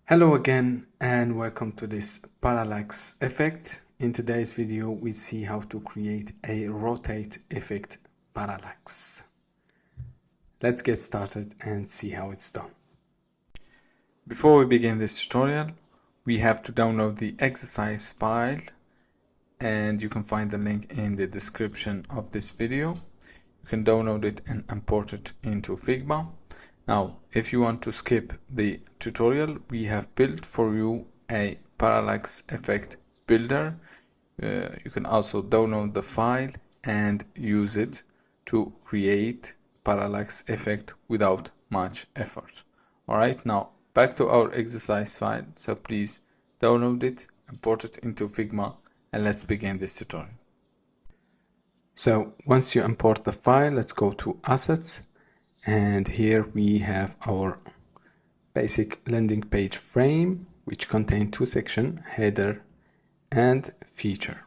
Hello again and welcome to this parallax effect. In today's video we see how to create a rotate effect parallax. Let's get started and see how it's done. Before we begin this tutorial, we have to download the exercise file and you can find the link in the description of this video. You can download it and import it into Figma. Now, if you want to skip the tutorial, we have built for you a parallax effect builder. You can also download the file and use it to create parallax effect without much effort. Alright, now back to our exercise file. So please download it, import it into Figma, and let's begin this tutorial. So once you import the file, let's go to Assets. And here we have our basic landing page frame, which contains two sections, header and feature.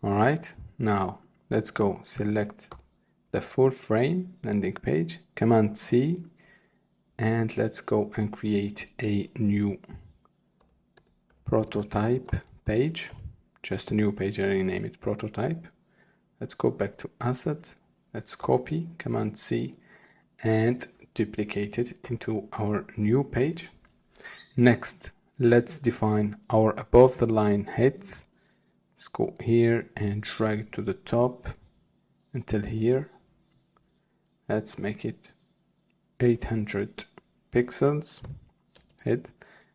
All right, now let's go select the full frame landing page, Command C, and let's go and create a new prototype page, just a new page, I rename it prototype. Let's go back to Asset. Let's copy, Command C, and duplicate it into our new page. Next, let's define our above the line height. Let's go here and drag it to the top until here. Let's make it 800 pixels height.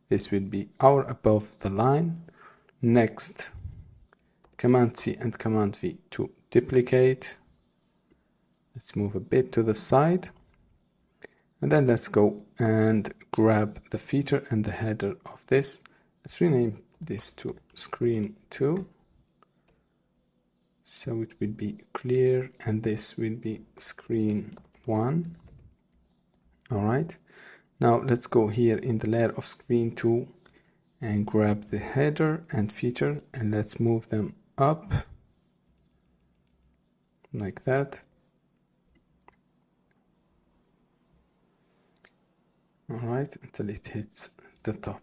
This will be our above the line. Next, Command C and Command V to duplicate. Let's move a bit to the side, and then let's go and grab the feature and the header of this. Let's rename this to screen 2, so it will be clear, and this will be screen 1. All right, now let's go here in the layer of screen 2 and grab the header and feature, and let's move them up like that. Alright, until it hits the top.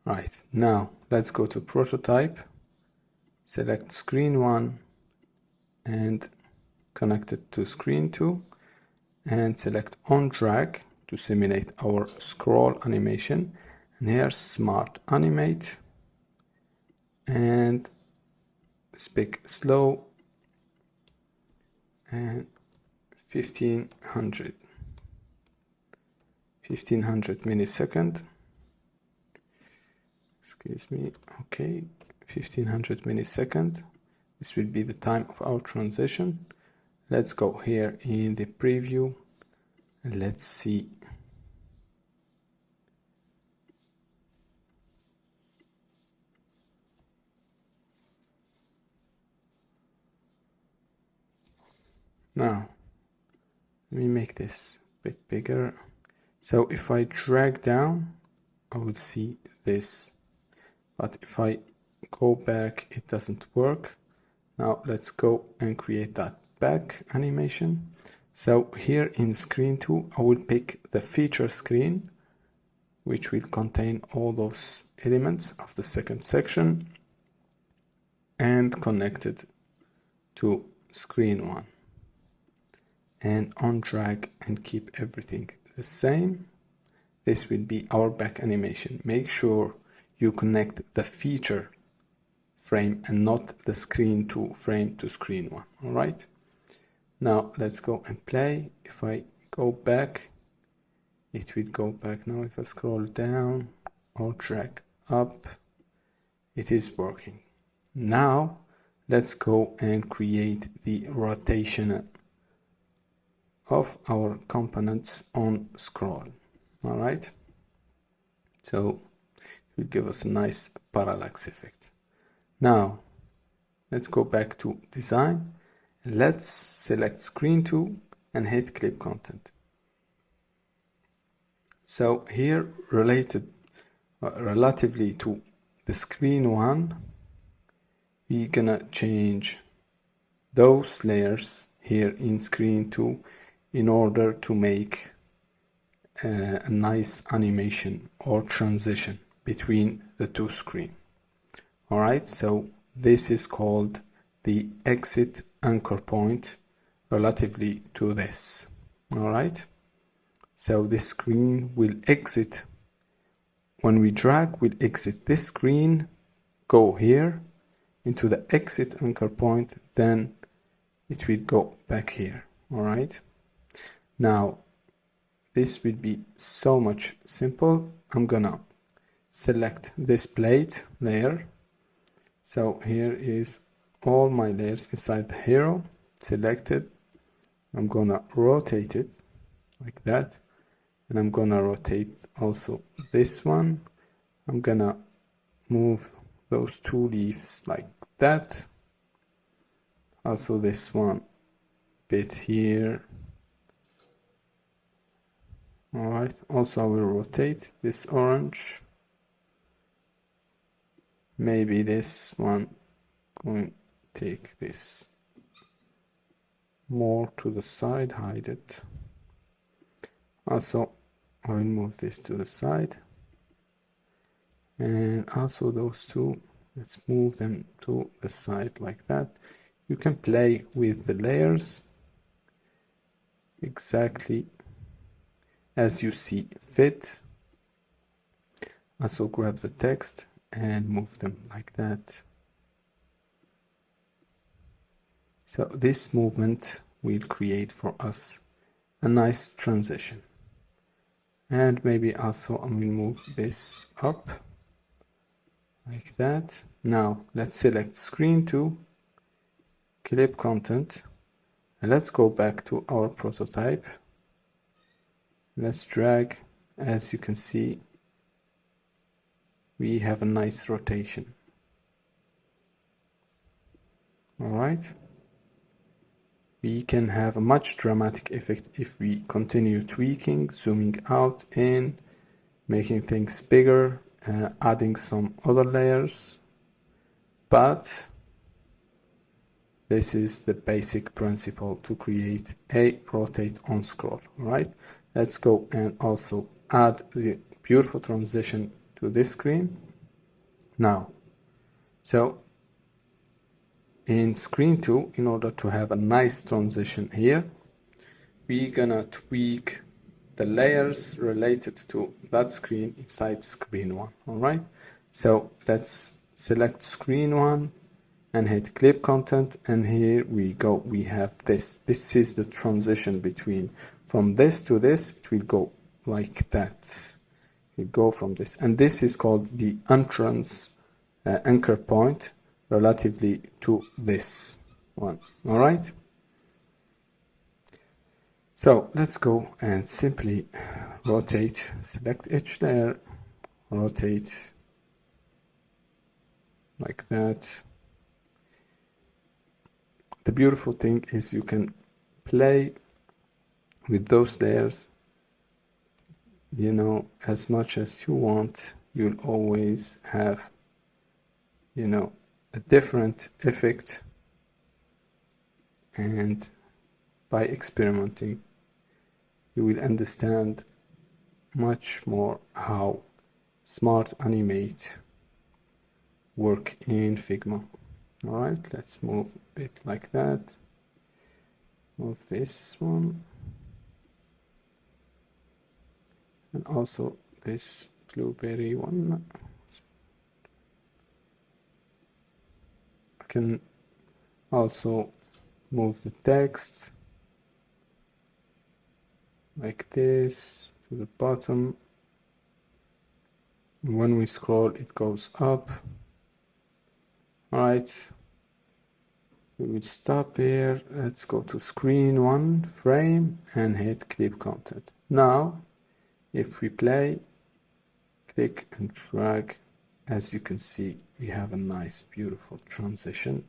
Right, now let's go to prototype, select screen 1 and connect it to screen 2, and select on drag to simulate our scroll animation, and here's Smart Animate, and speak slow and 1500 millisecond, excuse me, okay, 1500 millisecond. This will be the time of our transition. Let's go here in the preview and let's see. Now, let me make this a bit bigger. So if I drag down, I will see this, but if I go back, it doesn't work. Now let's go and create that back animation. So here in screen 2, I will pick the feature screen, which will contain all those elements of the second section, and connect it to screen 1. And on drag and keep everything the same. This will be our back animation. Make sure you connect the feature frame and not the screen 2 frame to screen 1. All right, now let's go and play. If I go back, it will go back. Now if I scroll down or drag up, it is working. Now let's go and create the rotation of our components on scroll. All right, so it will give us a nice parallax effect. Now let's go back to design. Let's select screen 2 and hit clip content. So here, relatively to the screen 1, we're gonna change those layers here in screen 2 in order to make a nice animation or transition between the two screens. All right, so this is called the exit anchor point relatively to this. All right, so this screen will exit. When we drag, we'll exit this screen, go here into the exit anchor point, then it will go back here. All right, now this will be so much simple. I'm gonna select this plate layer. So here is all my layers inside the hero selected. I'm gonna rotate it like that, and I'm gonna rotate also this one. I'm gonna move those two leaves like that. Also this one bit here. All right, also I will rotate this orange. Maybe this one, going to take this more to the side, hide it. Also I will move this to the side, and also those two, let's move them to the side like that. You can play with the layers exactly as you see fit. Also grab the text and move them like that. So this movement will create for us a nice transition. And maybe also I will move this up like that. Now let's select screen 2, clip content, and let's go back to our prototype. Let's drag. As you can see, we have a nice rotation. All right, we can have a much dramatic effect if we continue tweaking, zooming out in, making things bigger, adding some other layers, but this is the basic principle to create a rotate on scroll. Right, let's go and also add the beautiful transition to this screen now. So in screen 2, in order to have a nice transition here, we're gonna tweak the layers related to that screen inside screen 1. All right, so let's select screen 1 and hit clip content, and here we go. We have this is the transition between from this to this. It will go like that. We go from this, and this is called the entrance anchor point relatively to this one. All right, so let's go and simply rotate, select each layer, rotate like that. The beautiful thing is you can play with those layers, you know, as much as you want. You'll always have, you know, a different effect, and by experimenting you will understand much more how Smart Animate work in Figma. All right, let's move a bit like that. Move this one, and also this blueberry one. I can also move the text like this to the bottom. When we scroll, it goes up. All right, we will stop here. Let's go to screen 1 frame and hit clip content. Now if we play, click and drag, as you can see, we have a nice beautiful transition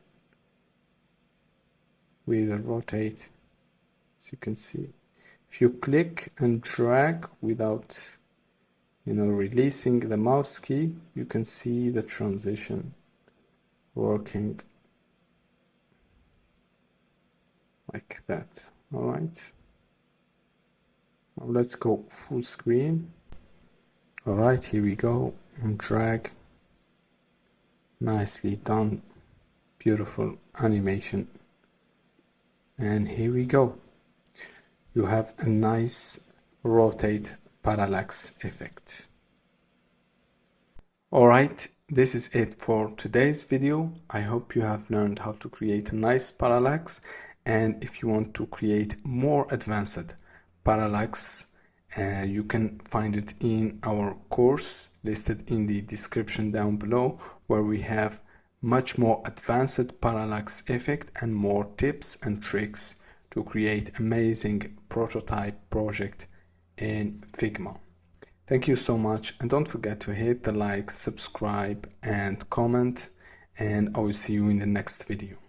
with a rotate. As you can see, if you click and drag without, you know, releasing the mouse key, you can see the transition working like that. All right, Now let's go full screen. All right, here we go, and drag. Nicely done, beautiful animation. And here we go. You have a nice rotate parallax effect. Alright, this is it for today's video. I hope you have learned how to create a nice parallax, and if you want to create more advanced parallax, you can find it in our course listed in the description down below, where we have much more advanced parallax effect and more tips and tricks to create amazing prototype project in Figma. Thank you so much, and don't forget to hit the like, subscribe and comment, and I will see you in the next video.